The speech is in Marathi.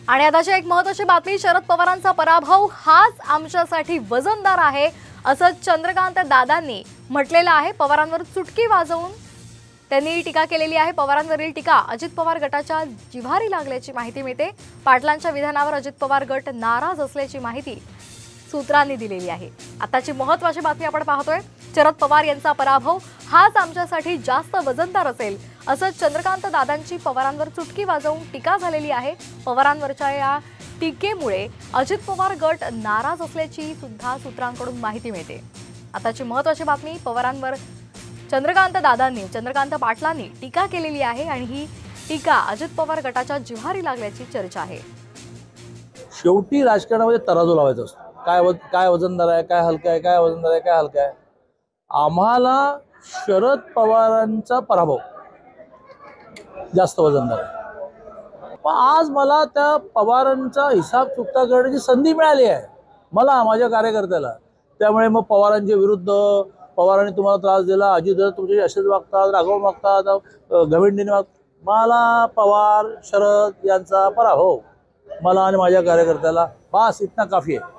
आणि आताची एक महत्त्वाची बातमी, शरद पवारांचा पराभव हाच आमच्यासाठी वजनदार आहे असं चंद्रकांत दादांनी म्हटलेलं आहे। पवारांवर चुटकी वाजवून त्यांनी टीका केलेली आहे। पवारांवरील टीका अजित पवार गटाच्या जिव्हारी लागल्याची माहिती मिळते। पाटलांच्या विधानावर अजित पवार गट नाराज असल्याची माहिती सूत्रांनी दिलेली आहे। आताची महत्त्वाची बातमी आपण पाहतोय, शरद पवार यांचा पराभव हाच आमच्यासाठी जास्त वजनदार असेल असं चंद्रकांत दादांची पवारांवर चुटकी वाजवून टीका झालेली आहे। पवारांवरच्या या टीकेमुळे अजित पवार गट नाराज असल्याची सुद्धा सूत्रांकडून माहिती मिळते। आताची महत्त्वाची बातमी, पवारांवर चंद्रकांत पाटलांनी टीका केलेली आहे आणि ही टीका अजित पवार गटाच्या जिव्हारी लागल्याची चर्चा आहे। शेवटी राजकारणामध्ये तराजू लावायचा असतो। काय वजनदार आहे, काय हलका आहे, काय वजनदार आहे, काय हलका आहे। आम्हाला शरद पवारांचा पराभव जास्त वजनदार आहे। पण आज मला त्या पवारांचा हिसाब चुकता करण्याची संधी मिळाली आहे, मला, माझ्या कार्यकर्त्याला। त्यामुळे मग पवारांच्या विरुद्ध, पवारांनी तुम्हाला त्रास दिला, अजित तुमचे असेच वागतात, राघव वागतात, गविंडीने वागतात, मला पवार शरद यांचा पराभव मला आणि माझ्या कार्यकर्त्याला बस इतना काफी आहे।